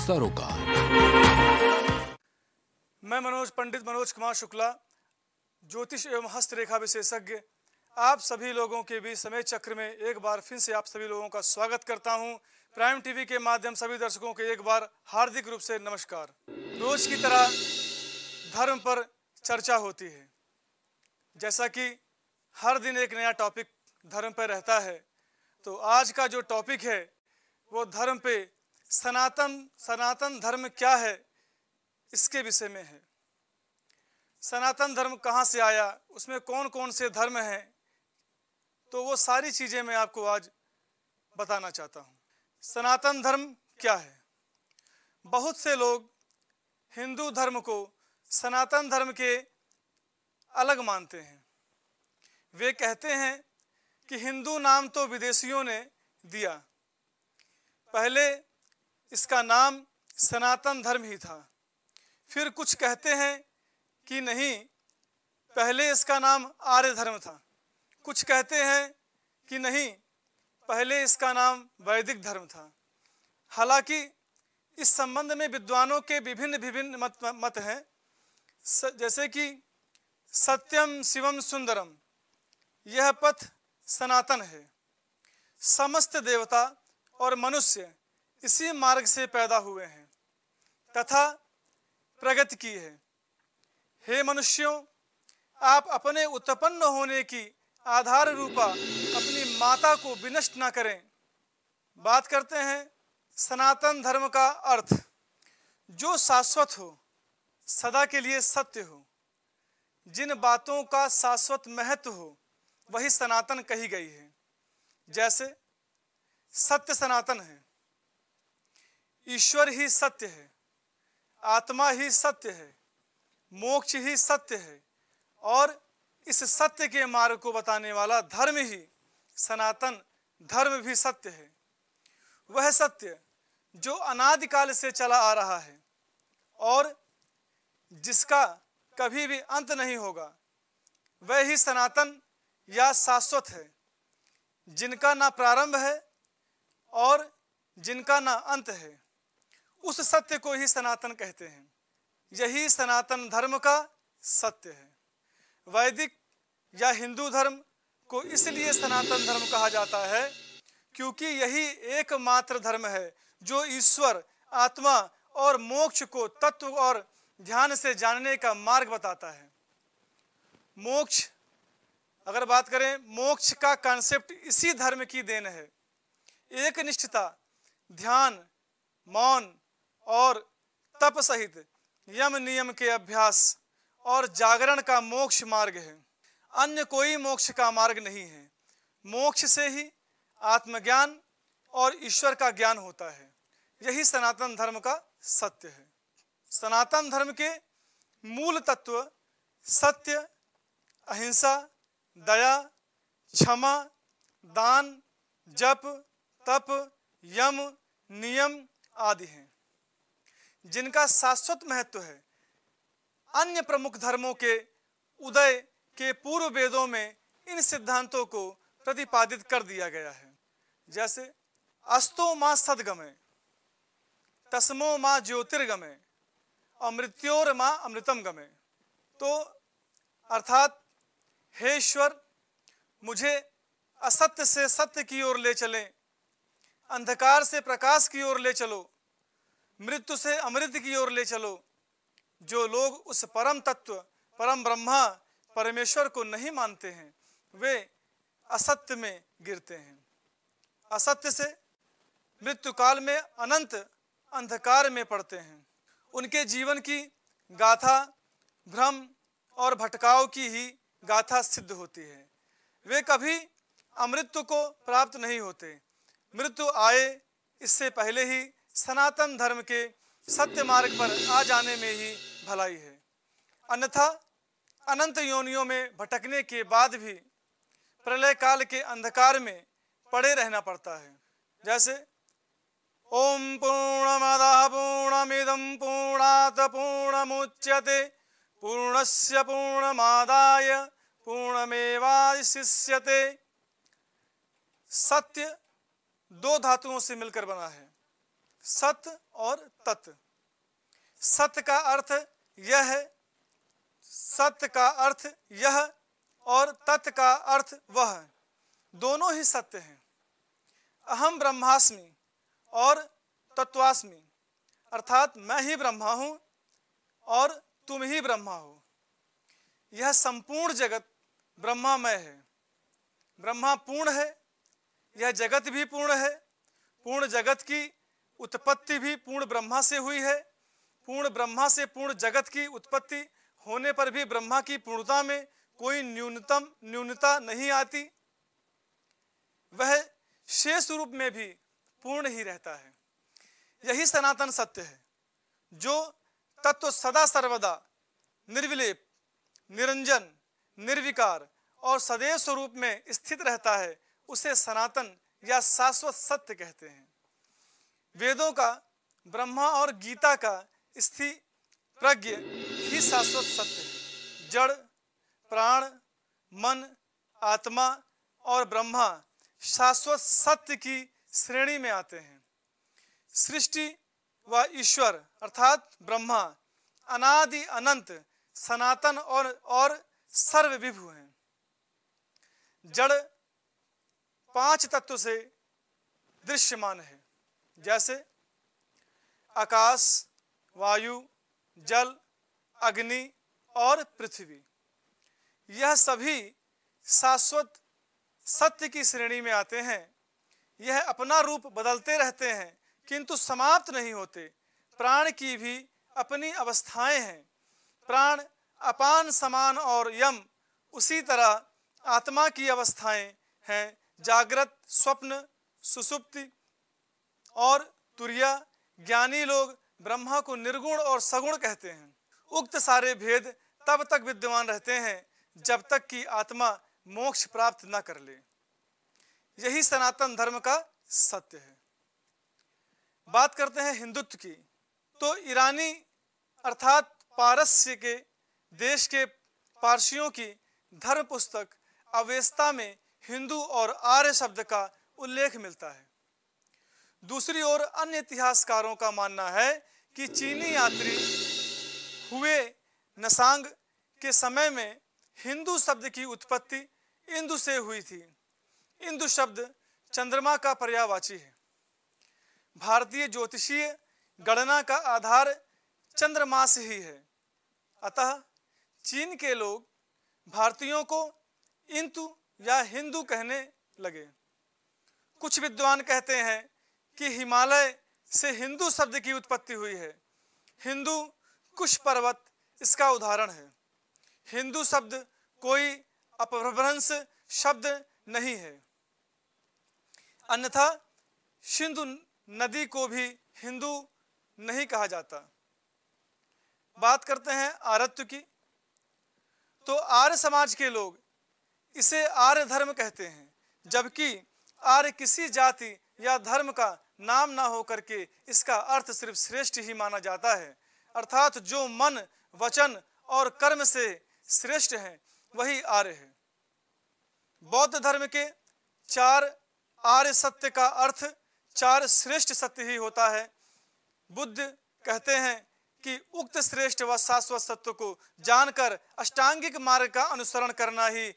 सरोकार। मैं पंडित मनोज कुमार शुक्ला, ज्योतिष एवं हस्तरेखा विशेषज्ञ, आप सभी लोगों के बीच समय चक्र में एक बार फिर से आप सभी लोगों का स्वागत करता हूं। प्राइम टीवी के माध्यम सभी दर्शकों के एक बार हार्दिक रूप से नमस्कार। रोज की तरह धर्म पर चर्चा होती है, जैसा कि हर दिन एक नया टॉपिक धर्म पर रहता है। तो आज का जो टॉपिक है वो धर्म पे सनातन धर्म क्या है इसके विषय में है। सनातन धर्म कहाँ से आया, उसमें कौन कौन से धर्म हैं, तो वो सारी चीज़ें मैं आपको आज बताना चाहता हूँ। सनातन धर्म क्या है? बहुत से लोग हिंदू धर्म को सनातन धर्म के अलग मानते हैं। वे कहते हैं कि हिंदू नाम तो विदेशियों ने दिया, पहले इसका नाम सनातन धर्म ही था। फिर कुछ कहते हैं कि नहीं, पहले इसका नाम आर्य धर्म था। कुछ कहते हैं कि नहीं, पहले इसका नाम वैदिक धर्म था। हालांकि इस संबंध में विद्वानों के विभिन्न मत हैं, जैसे कि सत्यम शिवम सुंदरम, यह पथ सनातन है। समस्त देवता और मनुष्य इसी मार्ग से पैदा हुए हैं तथा प्रगति की है। हे मनुष्यों, आप अपने उत्पन्न होने की आधार रूपा अपनी माता को विनष्ट न करें। बात करते हैं सनातन धर्म का अर्थ, जो शाश्वत हो, सदा के लिए सत्य हो, जिन बातों का शाश्वत महत्व हो, वही सनातन कही गई है। जैसे सत्य सनातन है, ईश्वर ही सत्य है, आत्मा ही सत्य है, मोक्ष ही सत्य है, और इस सत्य के मार्ग को बताने वाला धर्म ही सनातन धर्म भी सत्य है। वह सत्य जो अनादिकाल से चला आ रहा है और जिसका कभी भी अंत नहीं होगा, वह ही सनातन या शाश्वत है, जिनका ना प्रारंभ है और जिनका ना अंत है। उस सत्य को ही सनातन कहते हैं। यही सनातन धर्म का सत्य है। वैदिक या हिंदू धर्म को इसलिए सनातन धर्म कहा जाता है क्योंकि यही एकमात्र धर्म है जो ईश्वर, आत्मा और मोक्ष को तत्व और ध्यान से जानने का मार्ग बताता है। मोक्ष, अगर बात करें, मोक्ष का कॉन्सेप्ट इसी धर्म की देन है। एक निष्ठता, ध्यान, मौन और तप सहित यम नियम के अभ्यास और जागरण का मोक्ष मार्ग है। अन्य कोई मोक्ष का मार्ग नहीं है। मोक्ष से ही आत्मज्ञान और ईश्वर का ज्ञान होता है। यही सनातन धर्म का सत्य है। सनातन धर्म के मूल तत्व सत्य, अहिंसा, दया, क्षमा, दान, जप, तप, यम, नियम आदि हैं, जिनका शाश्वत महत्व है। अन्य प्रमुख धर्मों के उदय के पूर्व वेदों में इन सिद्धांतों को प्रतिपादित कर दिया गया है। जैसे अस्तो मां सद्गमय, तस्मो मां ज्योतिर्गमय, अमृत्योर मां अमृतम गमय। तो अर्थात हे ईश्वर, मुझे असत्य से सत्य की ओर ले चलें, अंधकार से प्रकाश की ओर ले चलो, मृत्यु से अमृत की ओर ले चलो। जो लोग उस परम तत्व, परम ब्रह्मा, परमेश्वर को नहीं मानते हैं, वे असत्य में गिरते हैं। असत्य से मृत्यु काल में अनंत अंधकार में पड़ते हैं। उनके जीवन की गाथा भ्रम और भटकाव की ही गाथा सिद्ध होती है। वे कभी अमृत्यु को प्राप्त नहीं होते। मृत्यु आए इससे पहले ही सनातन धर्म के सत्य मार्ग पर आ जाने में ही भलाई है। अन्यथा अनंत योनियों में भटकने के बाद भी प्रलय काल के अंधकार में पड़े रहना पड़ता है। जैसे ओम पूर्णमदः पूर्णमिदं पूर्णात् पूर्णमुच्यते पूर्णस्य पूर्णमादाय पूर्णमेवावशिष्यते। सत्य दो धातुओं से मिलकर बना है। सत और तत्। सत्य का अर्थ यह है, सत्य का अर्थ यह और तत् का अर्थ वह, दोनों ही सत्य हैं। अहम ब्रह्मास्मि और तत्वास्मि, अर्थात मैं ही ब्रह्मा हूं और तुम ही ब्रह्मा हो। यह संपूर्ण जगत ब्रह्मामय है। ब्रह्मा पूर्ण है, यह जगत भी पूर्ण है। पूर्ण जगत की उत्पत्ति भी पूर्ण ब्रह्मा से हुई है। पूर्ण ब्रह्मा से पूर्ण जगत की उत्पत्ति होने पर भी ब्रह्मा की पूर्णता में कोई न्यूनता नहीं आती। वह शेष रूप में भी पूर्ण ही रहता है। यही सनातन सत्य है। जो तत्व सदा सर्वदा निर्विलेप, निरंजन, निर्विकार और सदैव स्वरूप में स्थित रहता है, उसे सनातन या शाश्वत सत्य कहते हैं। वेदों का, ब्रह्मा और गीता का स्थिति प्रज्ञ ही शाश्वत सत्य है। जड़, प्राण, मन, आत्मा और ब्रह्मा शाश्वत सत्य की श्रेणी में आते हैं। सृष्टि व ईश्वर अर्थात ब्रह्मा अनादि अनंत सनातन और सर्वविभु हैं। जड़ 5 तत्व से दृश्यमान है, जैसे आकाश, वायु, जल, अग्नि और पृथ्वी। यह सभी शाश्वत सत्य की श्रेणी में आते हैं। यह अपना रूप बदलते रहते हैं किंतु समाप्त नहीं होते। प्राण की भी अपनी अवस्थाएं हैं। प्राण अपान, समान और यम, उसी तरह आत्मा की अवस्थाएं हैं। जागृत, स्वप्न, सुषुप्ति और तुर्या। ज्ञानी लोग ब्रह्मा को निर्गुण और सगुण कहते हैं। उक्त सारे भेद तब तक विद्यमान रहते हैं जब तक कि आत्मा मोक्ष प्राप्त न कर ले। यही सनातन धर्म का सत्य है। बात करते हैं हिंदुत्व की, तो ईरानी अर्थात पारस्य के देश के पारसियों की धर्म पुस्तक अवेस्ता में हिंदू और आर्य शब्द का उल्लेख मिलता है। दूसरी ओर अन्य इतिहासकारों का मानना है कि चीनी यात्री हुए नसांग के समय में हिंदू शब्द की उत्पत्ति इंदु से हुई थी। इंदु शब्द चंद्रमा का पर्यायवाची है। भारतीय ज्योतिषीय गणना का आधार चंद्रमास ही है। अतः चीन के लोग भारतीयों को इंतु या हिंदू कहने लगे। कुछ विद्वान कहते हैं कि हिमालय से हिंदू शब्द की उत्पत्ति हुई है। हिंदू कुश पर्वत इसका उदाहरण है। हिंदू शब्द कोई अपभ्रंश शब्द नहीं है, अन्यथा सिंधु नदी को भी हिंदू नहीं कहा जाता। बात करते हैं आर्यत्व की, तो आर्य समाज के लोग इसे आर्य धर्म कहते हैं, जबकि आर्य किसी जाति या धर्म का नाम ना होकर के इसका अर्थ सिर्फ श्रेष्ठ ही माना जाता है। अर्थात जो मन, वचन और कर्म से श्रेष्ठ है वही आर्य है। बौद्ध धर्म के 4 आर्य सत्य का अर्थ 4 श्रेष्ठ सत्य ही होता है। बुद्ध कहते हैं कि उक्त श्रेष्ठ व शाश्वत सत्य को जानकर अष्टांगिक मार्ग का अनुसरण करना ही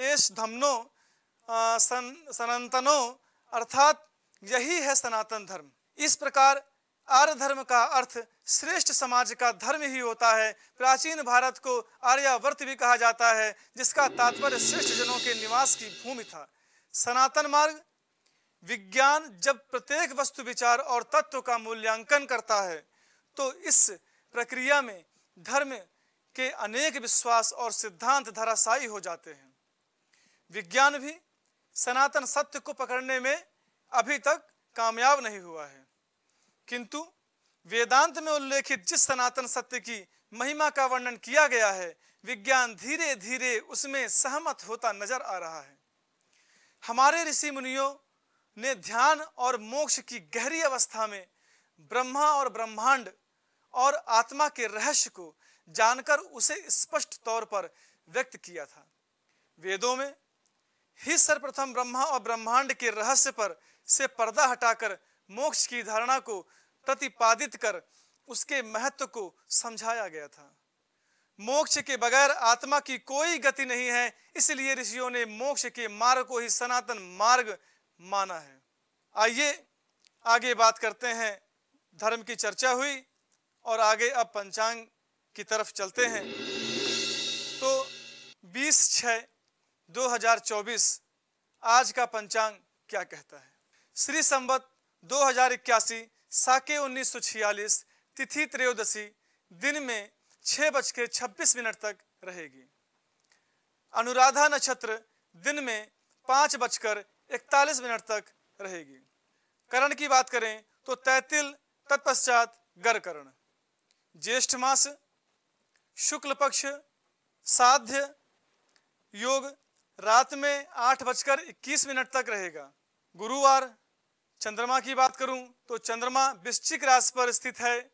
एष धम्मो सनातनो अर्थात यही है सनातन धर्म। इस प्रकार आर्य धर्म का अर्थ श्रेष्ठ समाज का धर्म ही होता है। प्राचीन भारत को आर्यावर्त भी कहा जाता है, जिसका तात्पर्य श्रेष्ठ जनों के निवास की भूमि था। सनातन मार्ग विज्ञान जब प्रत्येक वस्तु विचार और तत्व का मूल्यांकन करता है तो इस प्रक्रिया में धर्म के अनेक विश्वास और सिद्धांत धराशायी हो जाते हैं। विज्ञान भी सनातन सत्य को पकड़ने में अभी तक कामयाब नहीं हुआ है, किंतु वेदांत में उल्लेखित जिस सनातन सत्य की महिमा का वर्णन किया गया है, विज्ञान धीरे धीरे उसमें सहमत होता नजर आ रहा है। हमारे ऋषि मुनियों ने ध्यान और मोक्ष की गहरी अवस्था में ब्रह्मा और ब्रह्मांड और आत्मा के रहस्य को जानकर उसे स्पष्ट तौर पर व्यक्त किया था। वेदों में ही सर्वप्रथम ब्रह्मा और ब्रह्मांड के रहस्य पर से पर्दा हटाकर मोक्ष की धारणा को प्रतिपादित कर उसके महत्व को समझाया गया था। मोक्ष के बगैर आत्मा की कोई गति नहीं है, इसलिए ऋषियों ने मोक्ष के मार्ग को ही सनातन मार्ग माना है। आइए आगे बात करते हैं। धर्म की चर्चा हुई और आगे अब पंचांग की तरफ चलते हैं। तो 20/6/2024 आज का पंचांग क्या कहता है। श्री संवत 2081 साके 1946 तिथि त्रयोदशी दिन में 6:26 तक रहेगी। अनुराधा नक्षत्र दिन में 5:41 तक रहेगी। करण की बात करें तो तैतिल, तत्पश्चात गरकरण। ज्येष्ठ मास, शुक्ल पक्ष, साध्य योग रात में 8:21 तक रहेगा। गुरुवार। चंद्रमा की बात करूं तो चंद्रमा वृश्चिक राशि पर स्थित है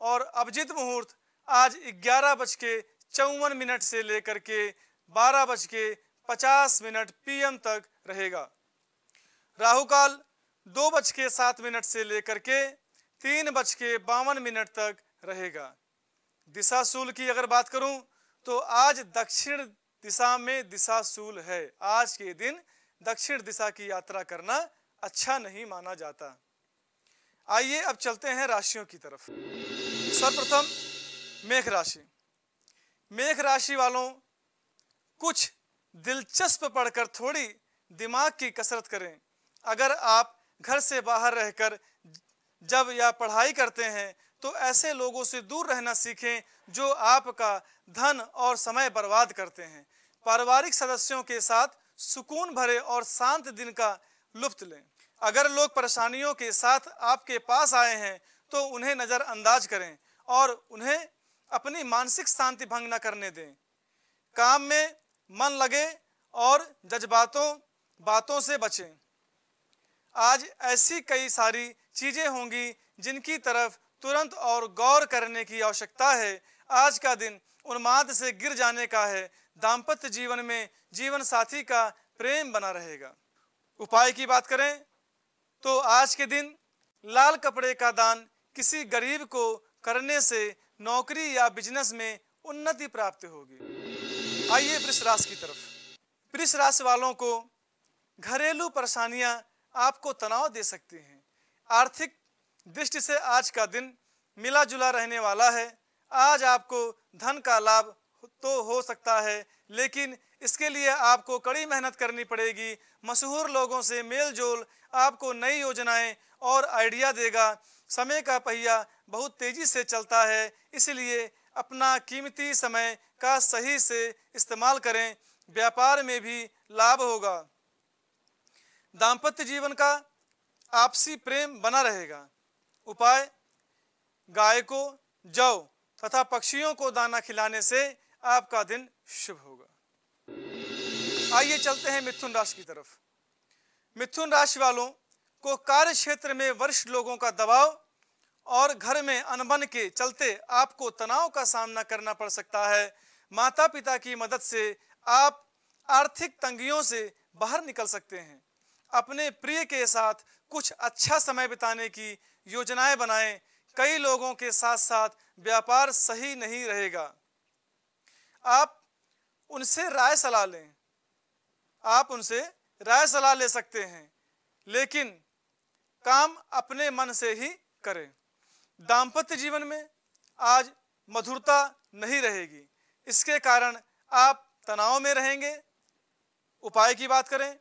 और अभिजित मुहूर्त आज 11:54 से लेकर के 12:50 PM तक रहेगा। राहु काल 2:07 से लेकर के 3:52 तक रहेगा। दिशाशूल की अगर बात करूं तो आज दक्षिण दिशा में दिशाशूल है। आज के दिन दक्षिण दिशा की यात्रा करना अच्छा नहीं माना जाता। आइए अब चलते हैं राशियों की तरफ। सर्वप्रथम मेष राशि। मेष राशि वालों, कुछ दिलचस्प पढ़कर थोड़ी दिमाग की कसरत करें। अगर आप घर से बाहर रहकर जब या पढ़ाई करते हैं तो ऐसे लोगों से दूर रहना सीखें जो आपका धन और समय बर्बाद करते हैं। पारिवारिक सदस्यों के साथ सुकून भरे और शांत दिन का लुत्फ लें। अगर लोग परेशानियों के साथ आपके पास आए हैं तो उन्हें नज़रअंदाज करें और उन्हें अपनी मानसिक शांति भंग न करने दें। काम में मन लगे और बातों से बचें। आज ऐसी कई सारी चीजें होंगी जिनकी तरफ तुरंत और गौर करने की आवश्यकता है। आज का दिन उन्माद से गिर जाने का है। दाम्पत्य जीवन में जीवन साथी का प्रेम बना रहेगा। उपाय की बात करें तो आज के दिन लाल कपड़े का दान किसी गरीब को करने से नौकरी या बिजनेस में उन्नति प्राप्त होगी। आइए वृष राशि की तरफ। वृष राशि वालों को घरेलू परेशानियां आपको तनाव दे सकती हैं। आर्थिक दृष्टि से आज का दिन मिला जुला रहने वाला है। आज आपको धन का लाभ तो हो सकता है, लेकिन इसके लिए आपको कड़ी मेहनत करनी पड़ेगी। मशहूर लोगों से मेल जोल आपको नई योजनाएं और आइडिया देगा। समय का पहिया बहुत तेजी से चलता है, इसलिए अपना कीमती समय का सही से इस्तेमाल करें। व्यापार में भी लाभ होगा। दाम्पत्य जीवन का आपसी प्रेम बना रहेगा। उपाय, गाय को जौ तथा पक्षियों को दाना खिलाने से आपका दिन शुभ होगा। आइए चलते हैं मिथुन राशि की तरफ। मिथुन राशि वालों को कार्य क्षेत्र में वरिष्ठ लोगों का दबाव और घर में अनबन के चलते आपको तनाव का सामना करना पड़ सकता है। माता पिता की मदद से आप आर्थिक तंगियों से बाहर निकल सकते हैं। अपने प्रिय के साथ कुछ अच्छा समय बिताने की योजनाएं बनाएं। कई लोगों के साथ साथ व्यापार सही नहीं रहेगा। आप उनसे राय सलाह लें। आप उनसे राय सलाह ले सकते हैं, लेकिन काम अपने मन से ही करें। दाम्पत्य जीवन में आज मधुरता नहीं रहेगी, इसके कारण आप तनाव में रहेंगे। उपाय की बात करें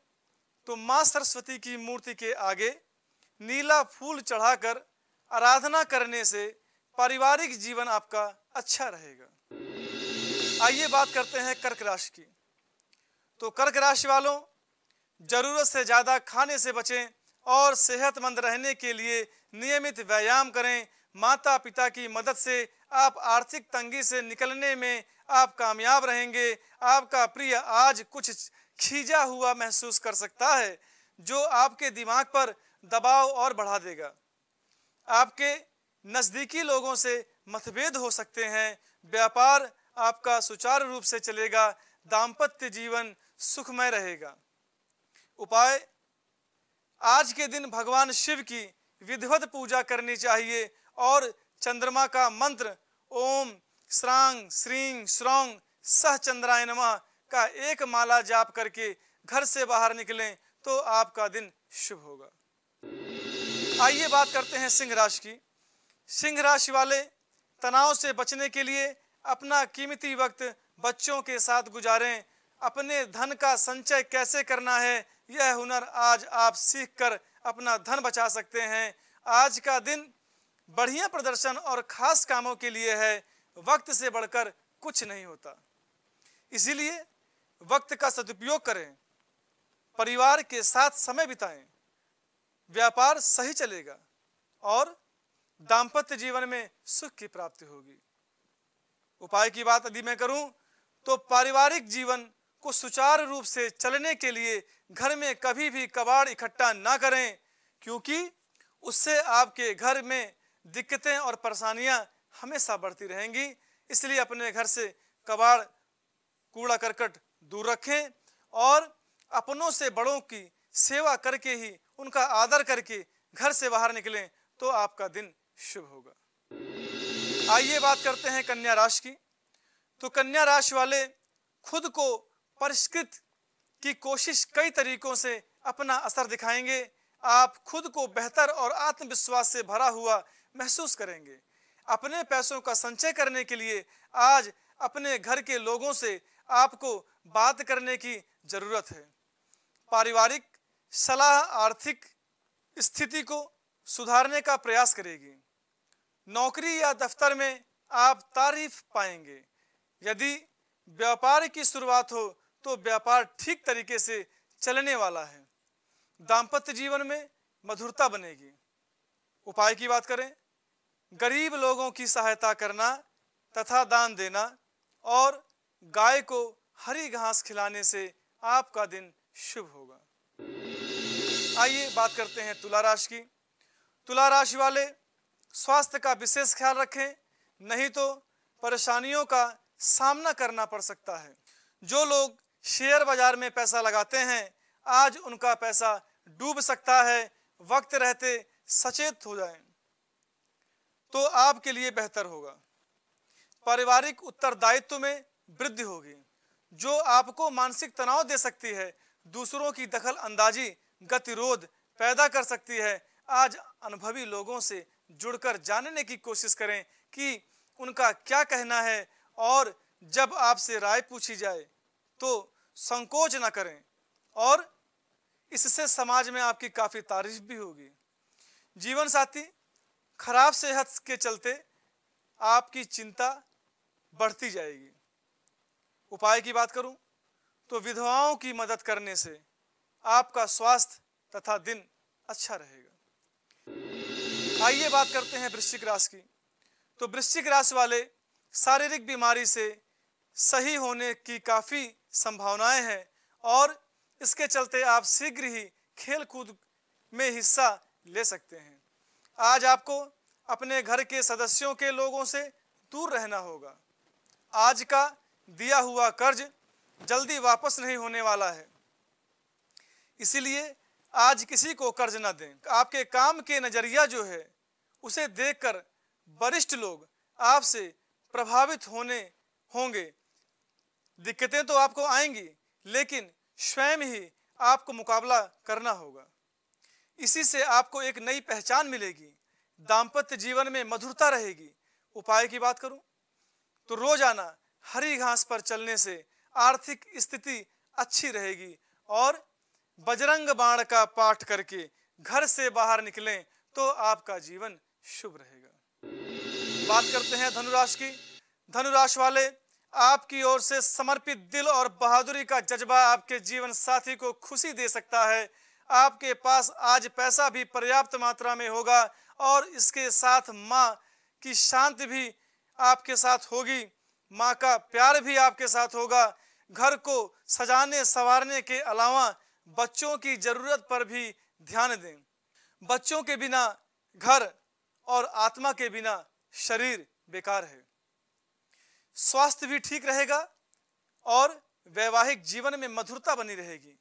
तो मां सरस्वती की मूर्ति के आगे नीला फूल चढ़ाकर आराधना करने से पारिवारिक जीवन आपका अच्छा रहेगा। आइए बात करते हैं कर्क राशि की। तो कर्क राशि वालों, जरूरत से ज्यादा खाने से बचें और सेहतमंद रहने के लिए नियमित व्यायाम करें। माता पिता की मदद से आप आर्थिक तंगी से निकलने में आप कामयाब रहेंगे। आपका प्रिय आज कुछ खींचा हुआ महसूस कर सकता है, जो आपके दिमाग पर दबाव और बढ़ा देगा। आपके नजदीकी लोगों से मतभेद हो सकते हैं। व्यापार आपका सुचारू रूप से चलेगा। दाम्पत्य जीवन सुखमय रहेगा। उपाय, आज के दिन भगवान शिव की विधिवत पूजा करनी चाहिए और चंद्रमा का मंत्र ओम श्रांग श्रींग श्रौंग सह चंद्राय नमः का एक माला जाप करके घर से बाहर निकलें तो आपका दिन शुभ होगा। आइए बात करते हैं सिंह राशि की। सिंह राशि वाले तनाव से बचने के लिए अपना कीमती वक्त बच्चों के साथ गुजारें। अपने धन का संचय कैसे करना है यह हुनर आज आप सीखकर अपना धन बचा सकते हैं। आज का दिन बढ़िया प्रदर्शन और खास कामों के लिए है। वक्त से बढ़कर कुछ नहीं होता, इसीलिए वक्त का सदुपयोग करें। परिवार के साथ समय बिताएं, व्यापार सही चलेगा और दाम्पत्य जीवन में सुख की प्राप्ति होगी। उपाय की बात यदि मैं करूं तो पारिवारिक जीवन को सुचारू रूप से चलने के लिए घर में कभी भी कबाड़ इकट्ठा ना करें, क्योंकि उससे आपके घर में दिक्कतें और परेशानियां हमेशा बढ़ती रहेंगी। इसलिए अपने घर से कबाड़ कूड़ा करकट दूर रखें और अपनों से बड़ों की सेवा करके ही उनका आदर करके घर से बाहर निकलें तो आपका दिन शुभ होगा। आइए बात करते हैं कन्या राशि की। तो कन्या राशि वाले खुद को परिष्कृत की कोशिश कई तरीकों से अपना असर दिखाएंगे। आप खुद को बेहतर और आत्मविश्वास से भरा हुआ महसूस करेंगे। अपने पैसों का संचय करने के लिए आज अपने घर के लोगों से आपको बात करने की जरूरत है। पारिवारिक सलाह आर्थिक स्थिति को सुधारने का प्रयास करेगी। नौकरी या दफ्तर में आप तारीफ पाएंगे। यदि व्यापार की शुरुआत हो तो व्यापार ठीक तरीके से चलने वाला है। दाम्पत्य जीवन में मधुरता बनेगी। उपाय की बात करें, गरीब लोगों की सहायता करना तथा दान देना और गाय को हरी घास खिलाने से आपका दिन शुभ होगा। आइए बात करते हैं तुला राशि की। तुला राशि वाले स्वास्थ्य का विशेष ख्याल रखें, नहीं तो परेशानियों का सामना करना पड़ सकता है। जो लोग शेयर बाजार में पैसा लगाते हैं आज उनका पैसा डूब सकता है। वक्त रहते सचेत हो जाएं तो आपके लिए बेहतर होगा। पारिवारिक उत्तरदायित्व में वृद्धि होगी जो आपको मानसिक तनाव दे सकती है। दूसरों की दखल अंदाजी गतिरोध पैदा कर सकती है। आज अनुभवी लोगों से जुड़कर जानने की कोशिश करें कि उनका क्या कहना है और जब आपसे राय पूछी जाए तो संकोच न करें और इससे समाज में आपकी काफी तारीफ भी होगी। जीवन साथी खराब सेहत के चलते आपकी चिंता बढ़ती जाएगी। उपाय की बात करूं तो विधवाओं की मदद करने से आपका स्वास्थ्य तथा दिन अच्छा रहेगा। आइए बात करते हैं वृश्चिक राशि की। तो वृश्चिक राशि वाले शारीरिक बीमारी से सही होने की काफी संभावनाएं हैं और इसके चलते आप शीघ्र ही खेल कूद में हिस्सा ले सकते हैं। आज आपको अपने घर के सदस्यों के लोगों से दूर रहना होगा। आज का दिया हुआ कर्ज जल्दी वापस नहीं होने वाला है, इसीलिए आज किसी को कर्ज न दें। आपके काम के नजरिया जो है उसे देखकर वरिष्ठ लोग आपसे प्रभावित होंगे। दिक्कतें तो आपको आएंगी लेकिन स्वयं ही आपको मुकाबला करना होगा। इसी से आपको एक नई पहचान मिलेगी। दाम्पत्य जीवन में मधुरता रहेगी। उपाय की बात करूं तो रोजाना हरी घास पर चलने से आर्थिक स्थिति अच्छी रहेगी और बजरंग बाण का पाठ करके घर से बाहर निकलें तो आपका जीवन शुभ रहेगा। बात करते हैं धनुराशि की। धनुराशि वाले आपकी ओर से समर्पित दिल और बहादुरी का जज्बा आपके जीवन साथी को खुशी दे सकता है। आपके पास आज पैसा भी पर्याप्त मात्रा में होगा और इसके साथ माँ की शांति भी आपके साथ होगी। माँ का प्यार भी आपके साथ होगा। घर को सजाने संवारने के अलावा बच्चों की जरूरत पर भी ध्यान दें। बच्चों के बिना घर और आत्मा के बिना शरीर बेकार है। स्वास्थ्य भी ठीक रहेगा और वैवाहिक जीवन में मधुरता बनी रहेगी।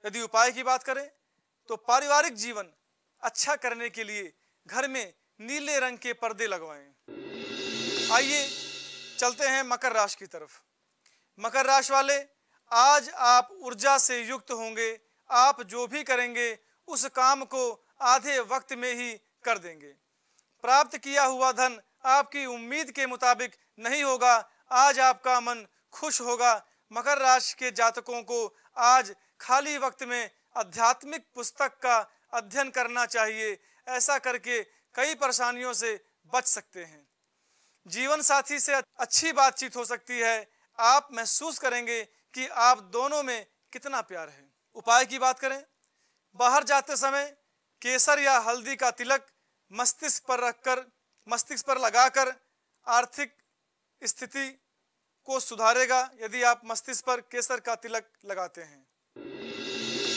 यदि उपाय की बात करें तो पारिवारिक जीवन अच्छा करने के लिए घर में नीले रंग के पर्दे लगवाएं। आइए चलते हैं मकर राशि की तरफ। मकर राशि वाले, आज आप ऊर्जा से युक्त होंगे। आप जो भी करेंगे उस काम को आधे वक्त में ही कर देंगे। प्राप्त किया हुआ धन आपकी उम्मीद के मुताबिक नहीं होगा। आज आपका मन खुश होगा। मकर राशि के जातकों को आज खाली वक्त में आध्यात्मिक पुस्तक का अध्ययन करना चाहिए। ऐसा करके कई परेशानियों से बच सकते हैं। जीवन साथी से अच्छी बातचीत हो सकती है। आप महसूस करेंगे कि आप दोनों में कितना प्यार है। उपाय की बात करें, बाहर जाते समय केसर या हल्दी का तिलक मस्तिष्क पर लगाकर आर्थिक स्थिति को सुधारेगा यदि आप मस्तिष्क पर केसर का तिलक लगाते हैं।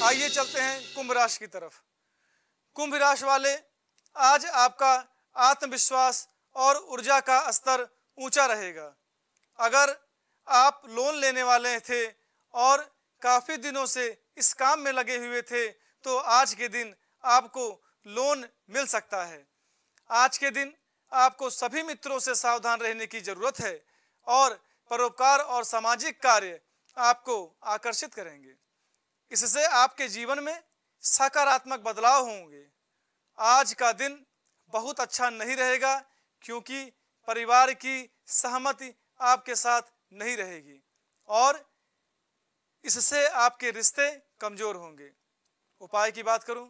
आइए चलते हैं कुंभ राशि की तरफ। कुंभ राशि वाले, आज आपका आत्मविश्वास और ऊर्जा का स्तर ऊंचा रहेगा। अगर आप लोन लेने वाले थे और काफी दिनों से इस काम में लगे हुए थे तो आज के दिन आपको लोन मिल सकता है। आज के दिन आपको सभी मित्रों से सावधान रहने की जरूरत है और परोपकार और सामाजिक कार्य आपको आकर्षित करेंगे। इससे आपके जीवन में सकारात्मक बदलाव होंगे। आज का दिन बहुत अच्छा नहीं रहेगा क्योंकि परिवार की सहमति आपके साथ नहीं रहेगी और इससे आपके रिश्ते कमजोर होंगे। उपाय की बात करूं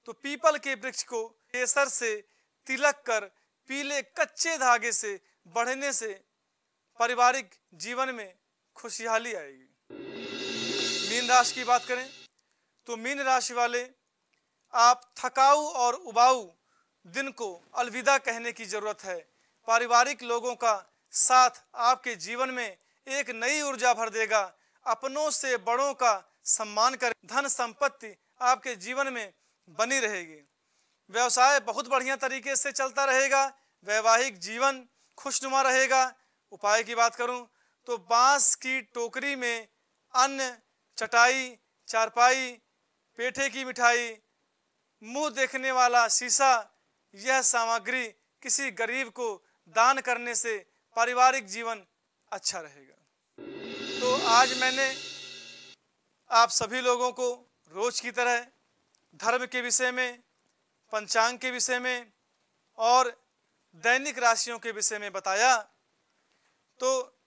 तो पीपल के वृक्ष को केसर से तिलक कर पीले कच्चे धागे से बढ़ने से पारिवारिक जीवन में खुशहाली आएगी। मीन राशि की बात करें तो मीन राशि वाले, आप थकाऊ और उबाऊ दिन को अलविदा कहने की जरूरत है। पारिवारिक लोगों का साथ आपके जीवन में एक नई ऊर्जा भर देगा। अपनों से बड़ों का सम्मान करें। धन संपत्ति आपके जीवन में बनी रहेगी। व्यवसाय बहुत बढ़िया तरीके से चलता रहेगा। वैवाहिक जीवन खुशनुमा रहेगा। उपाय की बात करूं तो बांस की टोकरी में अन्न, चटाई, चारपाई, पेठे की मिठाई, मुंह देखने वाला शीशा, यह सामग्री किसी गरीब को दान करने से पारिवारिक जीवन अच्छा रहेगा। तो आज मैंने आप सभी लोगों को रोज की तरह धर्म के विषय में, पंचांग के विषय में और दैनिक राशियों के विषय में बताया। तो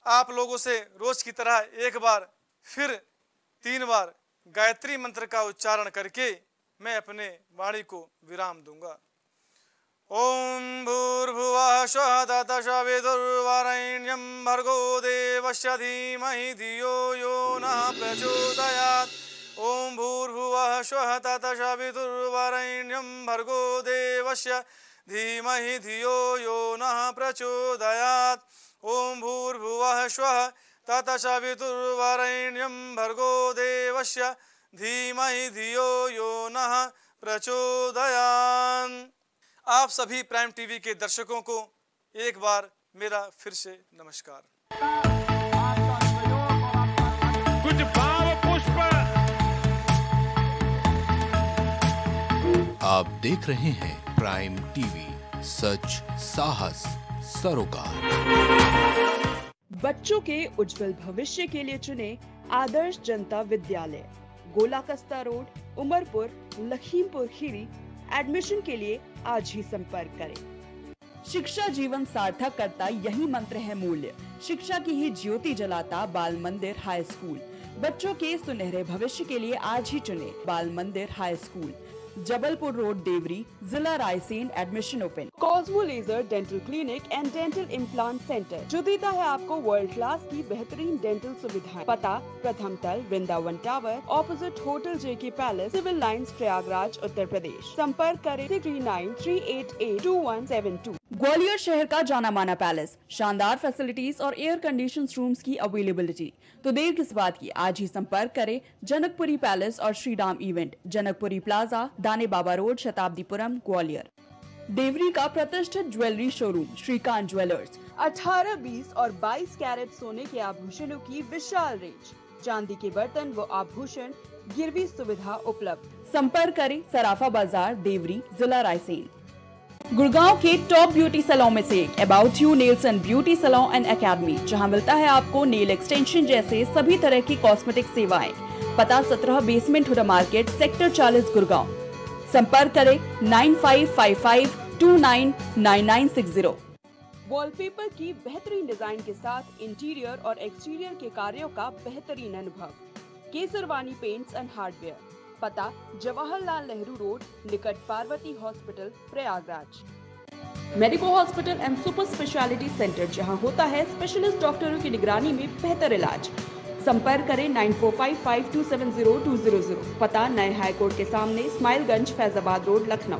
आप लोगों से रोज की तरह एक बार फिर 3 बार गायत्री मंत्र का उच्चारण करके मैं अपने वाणी को विराम दूंगा। ओम भूर्भुवः स्वः तत्सवितुर्वरेण्यं भर्गो देवस्य धीमहि धियो यो नः प्रचोदयात्। ओम भूर्भुवः स्वः तत्सवितुर्वरेण्यं भर्गो देवस्य धीमहि धियो यो नः प्रचोदयात्। ओम भूर्भुवः स्वः तत्सवितुर्वरेण्यं भर्गो देवस्य धीमहि धियो यो नः प्रचोदयात्। आप सभी प्राइम टीवी के दर्शकों को एक बार मेरा फिर से नमस्कार। कुछ भाव पुष्प। आप देख रहे हैं प्राइम टीवी, सच साहस सरोकार। बच्चों के उज्जवल भविष्य के लिए चुने आदर्श जनता विद्यालय, गोला कस्ता रोड, उमरपुर, लखीमपुर खीरी। एडमिशन के लिए आज ही संपर्क करें। शिक्षा जीवन सार्थक करता यही मंत्र है मूल्य। शिक्षा की ही ज्योति जलाता बाल मंदिर हाई स्कूल। बच्चों के सुनहरे भविष्य के लिए आज ही चुने Bal Mandir high school, Jabalpur road, Deori, जिला Raisen. Admission open. Cosmo laser dental clinic and dental implant centre, जो देता है आपको वर्ल्ड क्लास की बेहतरीन डेंटल सुविधाएं। पता प्रथम तल, वृंदावन टावर, ऑपोजिट होटल जेके palace, civil lines, Prayagraj, Uttar Pradesh. संपर्क करें 6938822172। ग्वालियर शहर का जाना माना पैलेस, शानदार फैसिलिटीज और एयर कंडीशन रूम्स की अवेलेबिलिटी। तो देर किस बात की, आज ही संपर्क करें। जनकपुरी पैलेस और श्रीराम इवेंट, जनकपुरी प्लाजा, दाने बाबा रोड, शताब्दीपुरम, ग्वालियर। देवरी का प्रतिष्ठित ज्वेलरी शोरूम श्रीकांत ज्वेलर्स, 18, 20 और 22 कैरेट सोने के आभूषणों की विशाल रेंज, चांदी के बर्तन व आभूषण, गिरवी सुविधा उपलब्ध। संपर्क करें सराफा बाजार, देवरी, जिला रायसेन। गुड़गांव के टॉप ब्यूटी सैलून में से एक about you nails and beauty salon and academy, जहां मिलता है आपको नेल एक्सटेंशन जैसे सभी तरह की कॉस्मेटिक सेवाएं। पता 17 basement Huda market, sector 40, Gurgaon. संपर्क करें 9555299960। वॉलपेपर की बेहतरीन डिजाइन के साथ इंटीरियर और एक्सटीरियर के कार्यों का बेहतरीन अनुभव। केसरवानी पेंट्स एंड हार्डवेयर, पता जवाहरलाल नेहरू रोड, निकट Parvati hospital, Prayagraj. Medico hospital and super speciality centre, जहां होता है स्पेशलिस्ट डॉक्टरों की निगरानी में बेहतर इलाज। संपर्क करें 9455270200। पता नए हाईकोर्ट के सामने, स्माइलगंज, फैजाबाद रोड, लखनऊ।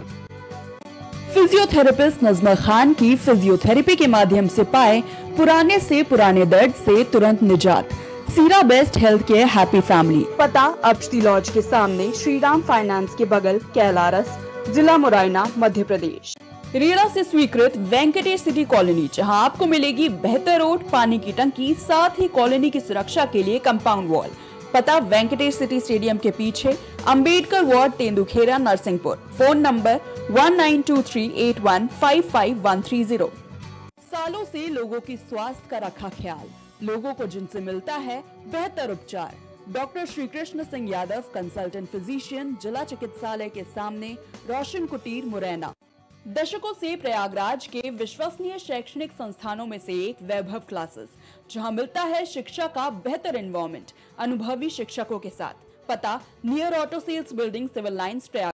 फिजियोथेरेपिस्ट नजमा खान की फिजियोथेरेपी के माध्यम से पाए पुराने से पुराने दर्द से तुरंत निजात। सीरा best health care happy family, पता अक्षती लॉज के सामने, श्रीराम फाइनेंस के बगल, कैलारस, जिला मुरैना, मध्य प्रदेश। रेरा से स्वीकृत वेंकटेश सिटी कॉलोनी, जहां आपको मिलेगी बेहतर रोड, पानी की टंकी, साथ ही कॉलोनी की सुरक्षा के लिए कंपाउंड वॉल। पता वेंकटेश सिटी स्टेडियम के पीछे, Ambedkar ward, Tendukheda, Narsinghpur. Phone number 192381553130। सालों से लोगों की स्वास्थ्य का रखा ख्याल, लोगों को जिनसे मिलता है बेहतर उपचार। Doctor Shri Krishna Singh Yadav, consultant physician, जिला चिकित्सालय के सामने, रोशन कुटीर, मुरैना। दशकों से प्रयागराज के विश्वसनीय शैक्षणिक संस्थानों में से एक वैभव क्लासेस, जहां मिलता है शिक्षा का बेहतर एनवायरनमेंट, अनुभवी शिक्षकों के साथ। पता near auto sales building, civil lines, Prayag.